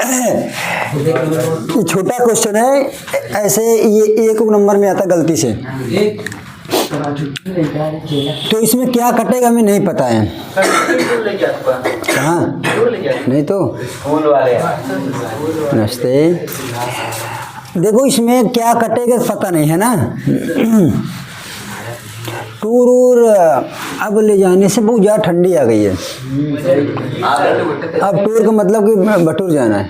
ये छोटा क्वेश्चन है, ऐसे ये एक नंबर में आता गलती से। तो इसमें क्या कटेगा हमें नहीं पता है। कहाँ नहीं तो नमस्ते। देखो इसमें क्या कटेगा पता नहीं है ना। टूर और अब ले जाने से बहुत ज़्यादा ठंडी आ गई है। अब टूर का मतलब कि बटूर जाना है।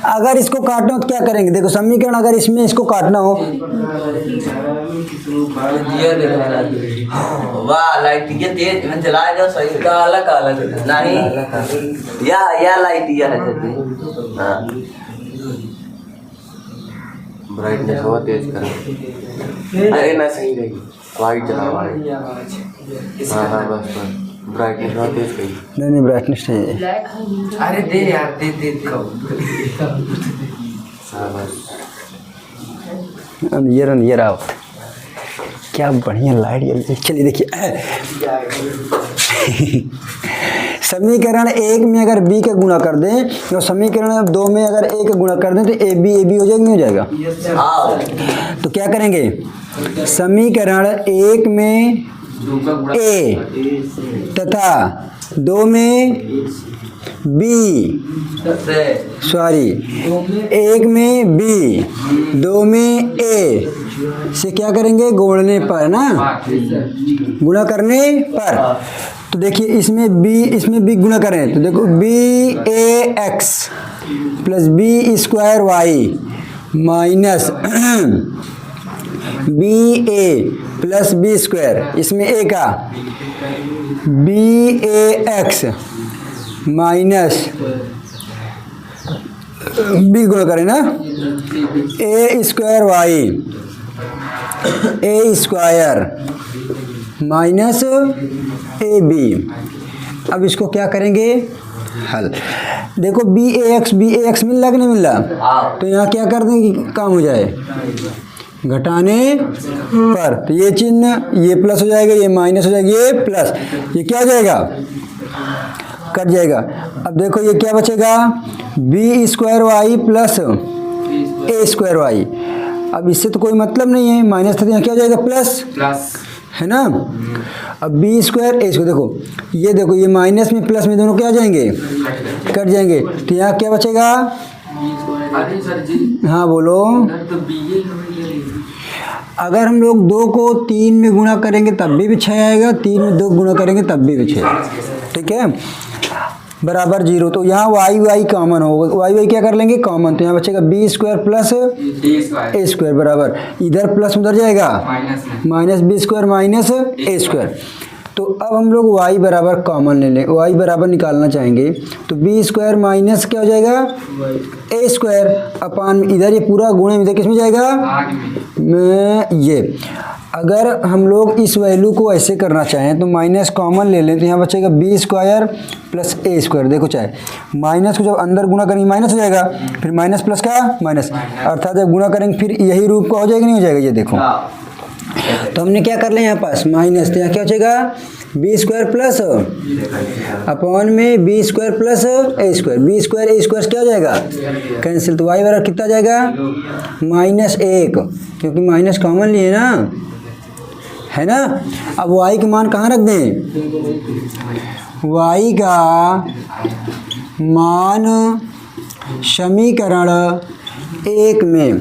अगर इसको काटना हो तो क्या करेंगे? देखो समीकरण अगर इसमें इसको काटना हो ब्राइटनेस बहुत तेज करो। अरे ना सही रही वाइट चला हाँ बस ब्राइटनेस बहुत तेज करी। नहीं ब्राइटनेस चाहिए। अरे दे यार दे ये रहा क्या बढ़िया लाइट जल्दी। चलिए देखिए समीकरण 1 में अगर b का गुणा कर दें तो समीकरण 2 में अगर a का गुणा कर दें तो ab हो जाएगा नहीं हो जाएगा? तो क्या करेंगे? समीकरण 1 में a तथा 2 में b, सॉरी 1 में b 2 में a से क्या करेंगे? गुणने पर ना, गुणा करने पर। तो देखिए इसमें b गुणा करें तो देखो b(ax) plus b² minus b(a) plus b², इसमें a का b(ax) माइनस b गुणा करें ना a² माइनस ab। अब इसको क्या करेंगे? हल। देखो b(ax) मिल रहा कि नहीं मिल रहा? तो यहाँ क्या कर देंगे कि काम हो जाए घटाने पर। तो ये चिन्ह ये प्लस हो जाएगा, ये माइनस हो जाएगा, ये प्लस, ये क्या हो जाएगा? कट जाएगा। अब देखो ये क्या बचेगा? b² plus a²। अब इससे तो कोई मतलब नहीं है, माइनस था तो यहाँ क्या हो जाएगा? प्लस है ना। अब b² a², देखो ये माइनस में प्लस में दोनों क्या आ जाएंगे? कट जाएंगे। तो यहाँ क्या बचेगा? हाँ बोलो। अगर हम लोग 2 को 3 में गुणा करेंगे तब भी 6 आएगा, 3 में 2 गुणा करेंगे तब भी 6। ठीक है, बराबर 0। तो यहाँ y कॉमन होगा, y क्या कर लेंगे? कॉमन। तो यहाँ बचेगा b² प्लस a² बराबर, इधर प्लस उधर जाएगा माइनस b² माइनस a²। तो अब हम लोग y बराबर कॉमन ले लें, y बराबर निकालना चाहेंगे तो b² माइनस क्या हो जाएगा? a² अपान इधर ये पूरा गुणे इधर किस में जाएगा? ये। अगर हम लोग इस वैल्यू को ऐसे करना चाहें तो माइनस कॉमन ले लें तो यहाँ बचेगा b² प्लस a²। देखो चाहे माइनस को जब अंदर गुणा करेंगे माइनस हो जाएगा, फिर माइनस प्लस का माइनस, अर्थात जब गुणा करेंगे फिर यही रूप का हो जाएगा नहीं हो जाएगा? ये देखो तो हमने क्या कर लिया यहाँ पास माइनस, तो यहाँ क्या हो जाएगा? b² प्लस अपॉन में b² plus a², b² a² क्या हो जाएगा? कैंसिल। तो y बराबर कितना जाएगा? -1, क्योंकि माइनस कॉमन लिए ना, है ना। अब y का मान कहाँ रख दें? y का मान समीकरण 1 में,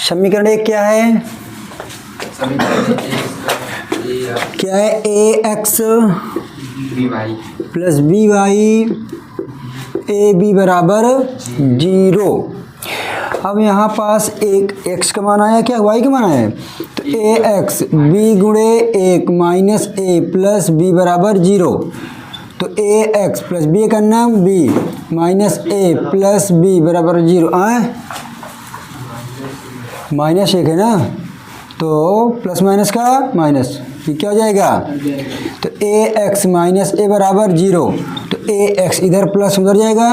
समीकरण 1 क्या है? क्या है? ax प्लस by ab बराबर 0। अब यहाँ पास एक x का मान आया, क्या y का मान आया? तो ax b गुणे 1 माइनस a प्लस b बराबर 0। तो ax प्लस b का नाम b minus a plus b बराबर 0। -1 है ना, तो प्लस माइनस का माइनस, ये क्या हो जाएगा? तो ax माइनस a बराबर 0। तो ए एक्स इधर प्लस उधर जाएगा,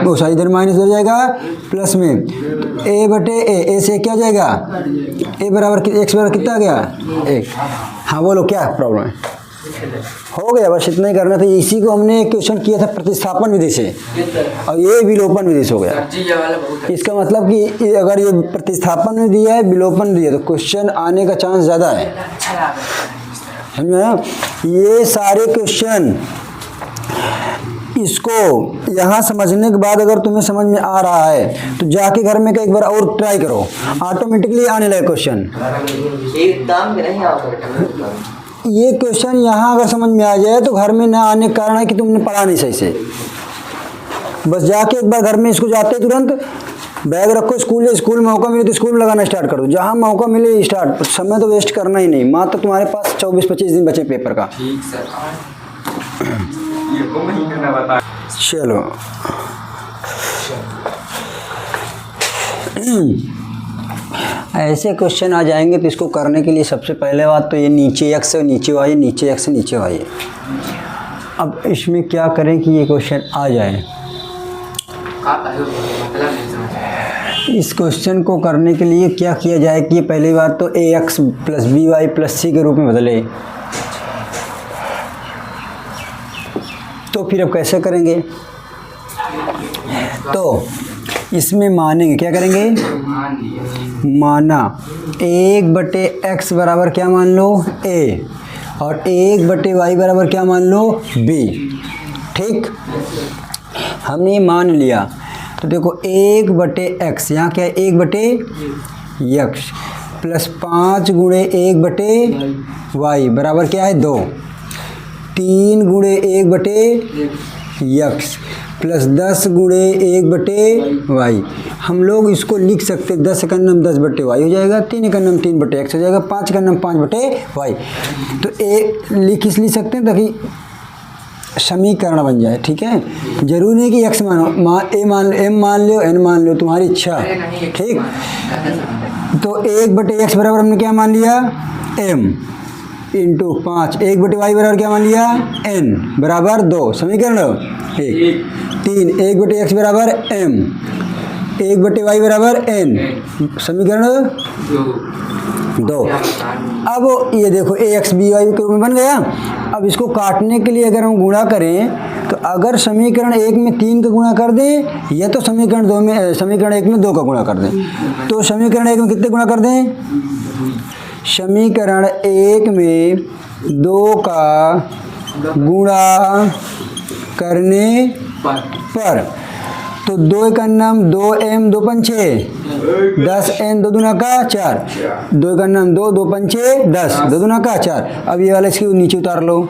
वो सॉरी इधर माइनस उधर जाएगा प्लस में, ए बटे ए से क्या जाएगा, ए बराबर एक्स बराबर कितना आ गया 1। हाँ बोलो क्या प्रॉब्लम है, हो गया बस इतना ही करना था। इसी को हमने क्वेश्चन किया था प्रतिस्थापन विधि से और ये विलोपन विधि से हो गया। इसका मतलब कि अगर ये प्रतिस्थापन में दिया है विलोपन दिया तो क्वेश्चन आने का चांस ज़्यादा है, समझे। ये सारे क्वेश्चन इसको यहाँ समझने के बाद अगर तुम्हें समझ में आ रहा है तो जाके घर में एक बार और ट्राई करो, ऑटोमेटिकली आने लगे क्वेश्चन। एकदम नहीं आता ये क्वेश्चन यहाँ अगर समझ में आ जाए तो घर में ना आने का कारण है कि तुमने पढ़ा नहीं सही से। बस जाके एक बार घर में इसको जाते तुरंत बैग रखो, स्कूल मौका मिले तो स्कूल में लगाना स्टार्ट करो, जहाँ मौका मिले स्टार्ट, समय तो वेस्ट करना ही नहीं। मात्र तुम्हारे पास 24-25 दिन बचे पेपर का। ठीक सर। चलो ऐसे क्वेश्चन आ जाएंगे तो इसको करने के लिए सबसे पहले बात तो ये नीचे एक्स से नीचे वाई, नीचे एक्स से नीचे वाई। अब इसमें क्या करें कि ये क्वेश्चन आ जाए। इस क्वेश्चन को करने के लिए क्या किया जाए कि पहली बात तो a x plus b y plus c के रूप में बदले। तो फिर अब कैसे करेंगे, तो इसमें मानेंगे, क्या करेंगे, माना 1/x बराबर क्या मान लो a और 1/y बराबर क्या मान लो b। ठीक, हमने ये मान लिया तो देखो 1/x यहाँ क्या है 1/x प्लस 5 गुणे 1/y बराबर क्या है 2, 3 गुणे 1/x प्लस 10 गुणे 1/y। हम लोग इसको लिख सकते 10 का नाम 10/y हो जाएगा, 3 का नाम 3/x हो जाएगा, 5 का नाम 5/y। तो एक लिख इसलिए सकते हैं ताकि समीकरण बन जाए। ठीक है, जरूरी नहीं कि x मानो, ए मान लो, m मान लो, n मान लो, तुम्हारी इच्छा। ठीक, तो 1/x बराबर हमने क्या मान लिया m इंटू 5, 1/y बराबर क्या मान लिया n बराबर 2, समीकरण 1। 3 1/x बराबर m, 1/y बराबर n, समीकरण 2। अब ये देखो ax by के रूप में बन गया। अब इसको काटने के लिए अगर हम गुणा करें तो अगर समीकरण 1 में 3 का गुणा कर दें या तो समीकरण 1 में 2 का गुणा कर दें। तो समीकरण 1 में कितने गुणा कर दें, समीकरण 1 में 2 का गुणा करने पर तो 2 का नाम 2m 2 पंचे 10n 2 दूना का 4, 2 का नाम 2 2 पंचे 10 2 दूना का 4। अब ये वाला इसके नीचे उतार लो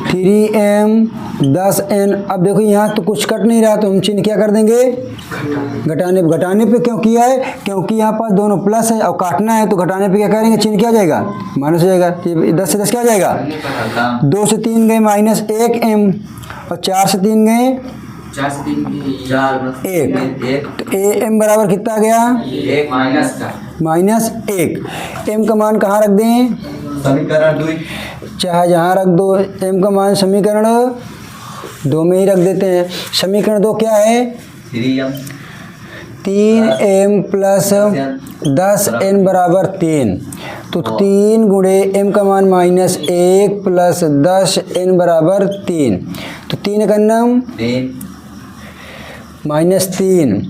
3m 10n। अब देखो यहाँ तो कुछ कट नहीं रहा तो हम चिन्ह क्या कर देंगे घटाने पे क्यों किया है, क्योंकि यहाँ पास दोनों प्लस है और काटना है तो घटाने पे क्या करेंगे, चिन्ह क्या जाएगा माइनस हो जाएगा। 10 से 10 क्या जाएगा, 2 से 3 गए -1m और 4 से 3 गए 1। तो am बराबर कितना आ गया -1। m का मान कहाँ रख दें, समीकरण 2, चाहे जहाँ रख दो, m का मान समीकरण 2 में ही रख देते हैं। समीकरण 2 क्या है 3m प्लस 10n बराबर 3। तो 3 गुणे m का मान -1 प्लस 10n बराबर 3। तो 3 का नाम -3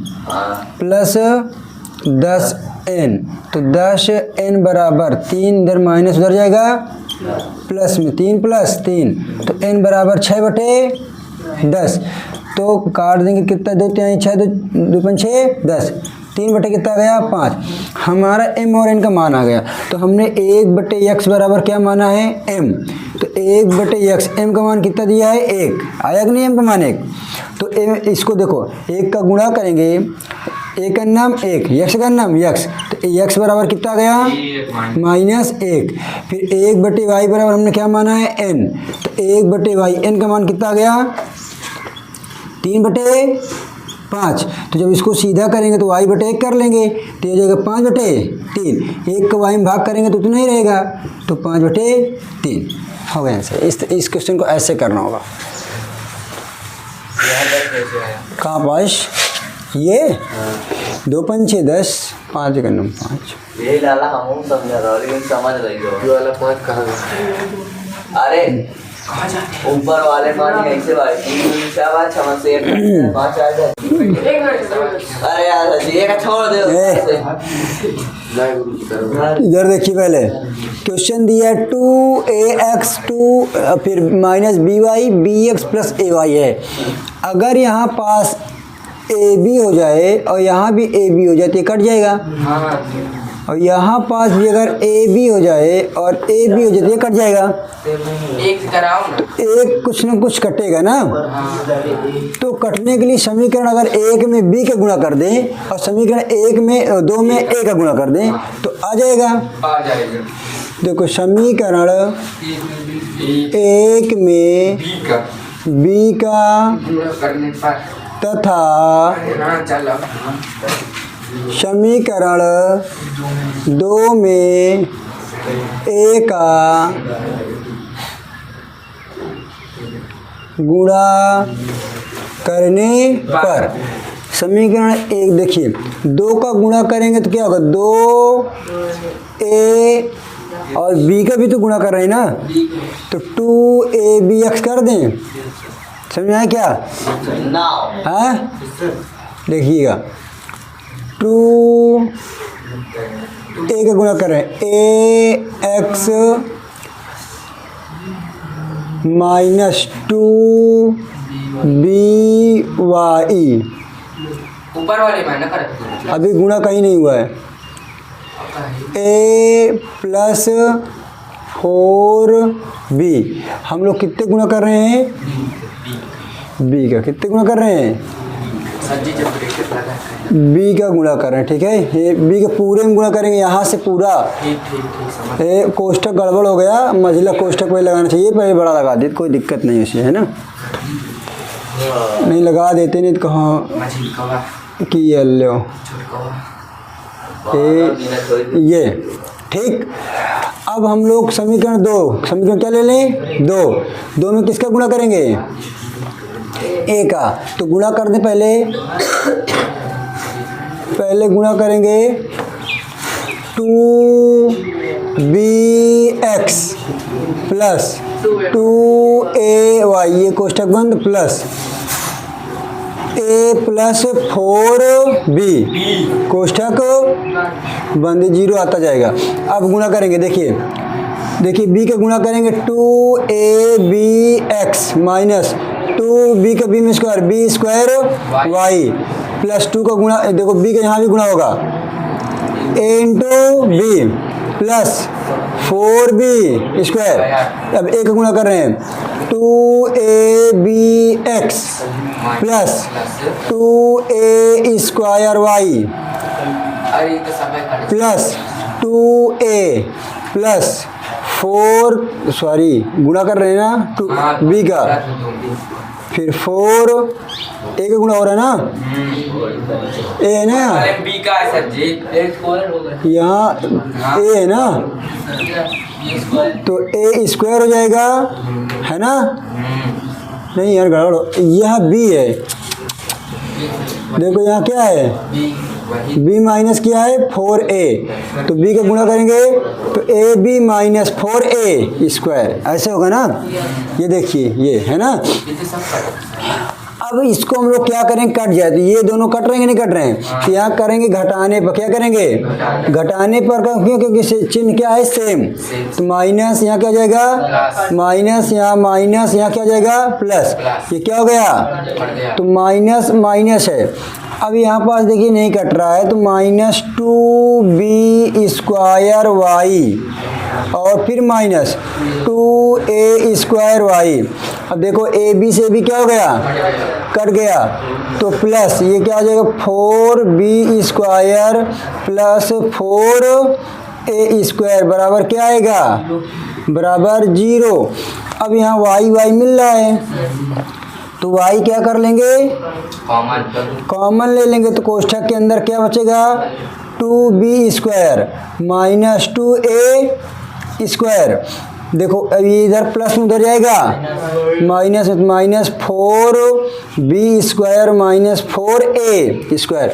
प्लस 10n, तो 10n बराबर 3, इधर माइनस उधर जाएगा प्लस में 3 प्लस 3, तो n बराबर 6/10। तो काट देंगे कितना, 2 3 6 2 5 6 10, 3 कितना गया 5। हमारा m और n का मान आ गया। तो हमने 1/x बराबर क्या माना है m, तो 1/x m का मान कितना दिया है 1, आया कि नहीं m का मान 1। तो इसको देखो 1 का गुणा करेंगे, 1 का नाम 1, x का नाम x, तो x बराबर कितना गया -1। फिर 1/y बराबर हमने क्या माना है n, तो 1/y n का मान कितना गया 3/5। तो जब इसको सीधा करेंगे तो y/1 कर लेंगे तो ये जाएगा 5/3। 1 का y में भाग करेंगे तो उतना ही रहेगा, तो 5/3 हो गया आंसर। इस क्वेश्चन को ऐसे करना होगा। यहाँ 10 कैसे आया? कहाँ 5? ये 2 5 6 10, 5 का नंबर 5। ये लाला हम समझा रहा लेकिन समझ रही हो ये वाला 5 कहाँ गया? अरे कहाँ जाते ऊपर वाले पानी ऐसे भाई 3 क्या बात समझ से 5 आ जाए। अरे यार ये का छोड़ दो इधर देखिए पहले क्वेश्चन दिया 2ax 2 फिर minus by bx plus ay है। अगर यहाँ पास ab हो जाए और यहाँ भी ab हो जाए तो ये कट जाएगा, और यहाँ पास भी अगर ab हो जाए और ab हो जाए तो ये कट जाएगा। एक कराओ ना, एक कुछ न कुछ कटेगा ना। तो कटने के लिए समीकरण अगर एक में b का गुणा कर दें और समीकरण एक में 2 में a का गुणा कर दें तो आ जाएगा। आ जाएगा। देखो समीकरण एक में b का करने पर तथा हाँ चलो समीकरण 2 में a का गुणा करने पर समीकरण एक देखिए 2 का गुणा करेंगे तो क्या होगा 2a और b का भी तो गुणा कर रहे हैं ना, तो 2abx कर दें। समझ में आया क्या? हाँ देखिएगा 2a का गुणा कर रहे हैं ax माइनस 2by ऊपर वाले में ना कर अभी गुणा कहीं नहीं हुआ है। a प्लस 4b हम लोग कितने गुणा कर रहे हैं? b का कितने गुणा कर रहे हैं? सब्जी जब ब्रेकेट लगा b का गुणा कर रहे हैं। ठीक है, ये b के पूरे में गुणा करेंगे यहाँ से पूरा। ठीक समझ ये कोष्ठक गड़बड़ हो गया, मझिला कोष्ठक पहले लगाना चाहिए, पहले बड़ा लगा देते कोई दिक्कत नहीं उससे, है ना। नहीं लगा देते नहीं तो कहाँ मछली कवा कि ये लो छोटकवा ये ठीक। अब हम लोग समीकरण 2 समीकरण क्या ले लें? 2 में किसका गुणा करेंगे? a का। तो गुणा कर दें पहले गुणा करेंगे 2bx प्लस 2ay ये कोष्ठक बंद प्लस a प्लस 4b कोष्ठक बंद 0 आता जाएगा। अब गुणा करेंगे देखिए b का गुणा करेंगे 2abx माइनस 2b का b में square b square y plus 2 का गुणा देखो b का यहाँ भी गुणा होगा a into b plus 4b square. अब a का गुणा कर रहे हैं 2abx plus 2a square y अरे तो सब प्लस 2a प्लस 4 सॉरी गुणा कर रहे हैं ना 2b का, फिर 4 a का गुणा हो रहा है ना, a है ना अरे बी का है सर जी एक स्क्वायर हो गया यहाँ a है ना, ये स्क्वायर तो a स्क्वायर हो जाएगा है ना। नहीं यार गड़बड़ यहाँ b है, देखो यहाँ क्या है बी वही b माइनस क्या है 4a, तो b का गुणा करेंगे तो ab माइनस 4a स्क्वायर ऐसे होगा ना। ये देखिए ये है ना। ये तो सब अब इसको हम लोग क्या करेंगे कट जाए तो ये दोनों कट रहे हैं नहीं कट रहे हैं, तो यहाँ करेंगे घटाने पर क्या करेंगे घटाने पर क्यों क्योंकि चिन्ह क्या है सेम, तो माइनस यहाँ क्या हो जाएगा माइनस, यहाँ माइनस यहाँ क्या हो जाएगा प्लस, ये क्या हो गया तो माइनस माइनस है। अब यहाँ पास देखिए नहीं कट रहा है तो माइनस 2b स्क्वायर वाई और फिर माइनस 2a स्क्वायर वाई। अब देखो ए बी से भी क्या हो गया कट गया, तो प्लस ये क्या हो जाएगा 4b square plus 4a square बराबर क्या आएगा बराबर 0। अब यहाँ वाई वाई मिल रहा है तो y क्या कर लेंगे कॉमन ले लेंगे, तो कोष्ठक के अंदर क्या बचेगा 2b square minus 2a square देखो अब ये इधर प्लस में उधर जाएगा, minus minus 4b² minus 4a²।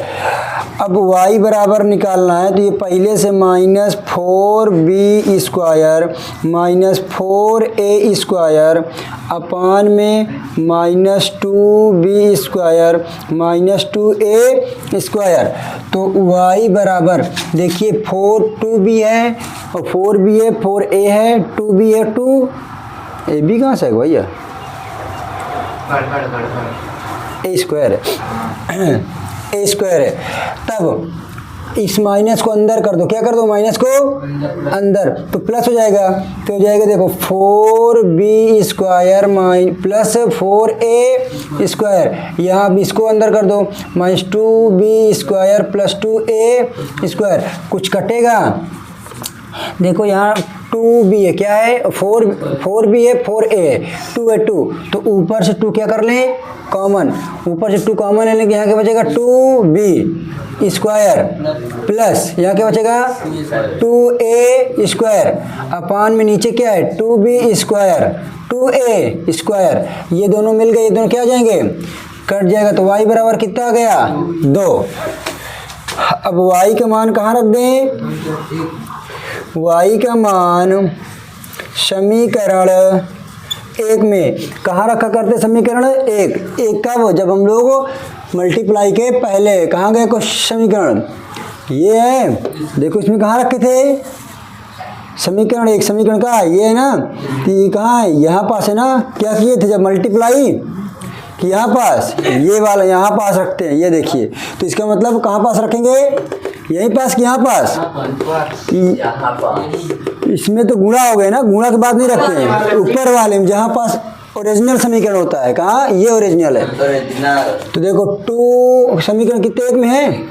अब y बराबर निकालना है तो ये पहले से माइनस 4b² माइनस 4a² अपान में माइनस 2b² माइनस 2a²। तो y बराबर देखिए 2b है और 4b है, 4a है, 2b है, 2ab कहाँ से है भैया, a² है, a² है। तब इस माइनस को अंदर कर दो, क्या कर दो, माइनस को अंदर, तो प्लस हो जाएगा, तो हो जाएगा देखो 4b² प्लस 4a²। यहाँ अब इसको अंदर कर दो, माइनस 2b² प्लस 2a²। कुछ कटेगा, देखो यहाँ 2b है, क्या है 4b है, 4a है, 2 है, 2, तो ऊपर से 2 क्या कर लें, कॉमन, ऊपर से 2 कॉमन ले लेंगे, यहाँ क्या बचेगा 2b² प्लस यहाँ क्या बचेगा 2a², अपान में नीचे क्या है 2b², 2a², ये दोनों मिल गए, ये दोनों क्या हो जाएंगे, कट जाएगा, तो y बराबर कितना आ गया 2। अब y का मान कहाँ रख दें, y का मान समीकरण 1 में कहाँ रखा करते, समीकरण 1 कब, जब हम लोग मल्टीप्लाई के पहले, कहाँ गए कुछ समीकरण, ये है देखो, इसमें कहाँ रखे थे समीकरण 1, समीकरण का ये है ना, कि ये कहाँ है, यहाँ पास है ना, क्या किए थे जब मल्टीप्लाई कि यहाँ पास, ये वाला यहाँ पास रखते हैं, ये देखिए, तो इसका मतलब कहाँ पास रखेंगे, यहीं पास कि यहाँ पास, इसमें तो गुणा हो गए ना, गुणा के बाद नहीं रखते हैं, ऊपर वाले में जहाँ पास ओरिजिनल समीकरण होता है, कहाँ ये ओरिजिनल है, तो देखो 2 समीकरण कितने एक में है,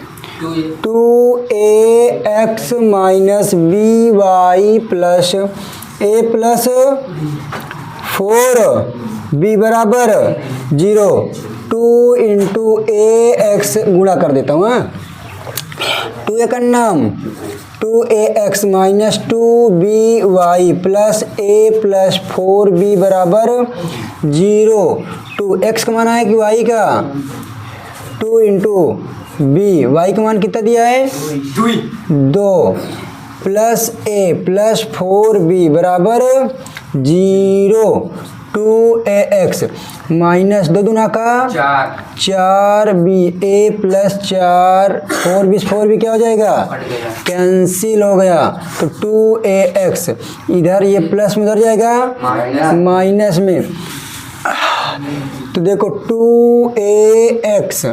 2ax minus by plus a plus 4b बराबर 0, 2 इंटू ax गुणा कर देता हूँ, 2 एक नाम 2ax minus 2by plus a plus 4b बराबर 0, 2x का मान है कि y का, 2 इंटू b, y का मान कितना दिया है 2 प्लस a प्लस 4b बराबर 0, 2ax माइनस 2 दूना का 4b, a प्लस 4, 4b क्या हो जाएगा, कैंसिल हो गया, तो 2ax इधर ये प्लस में उधर जाएगा माइनस में, तो देखो 2ax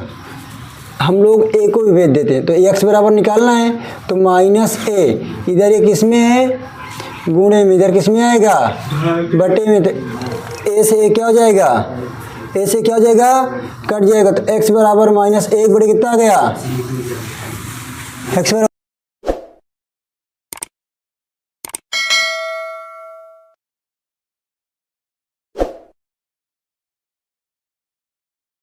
हम लोग a को भी भेज देते हैं, तो x बराबर निकालना है, तो माइनस a, इधर ये किस में है गुणे में, इधर किस में आएगा बटे में, तो a से a क्या हो जाएगा, a से क्या हो जाएगा कट जाएगा, तो x बराबर माइनस 1 बटे कितना आ गया, x बराबर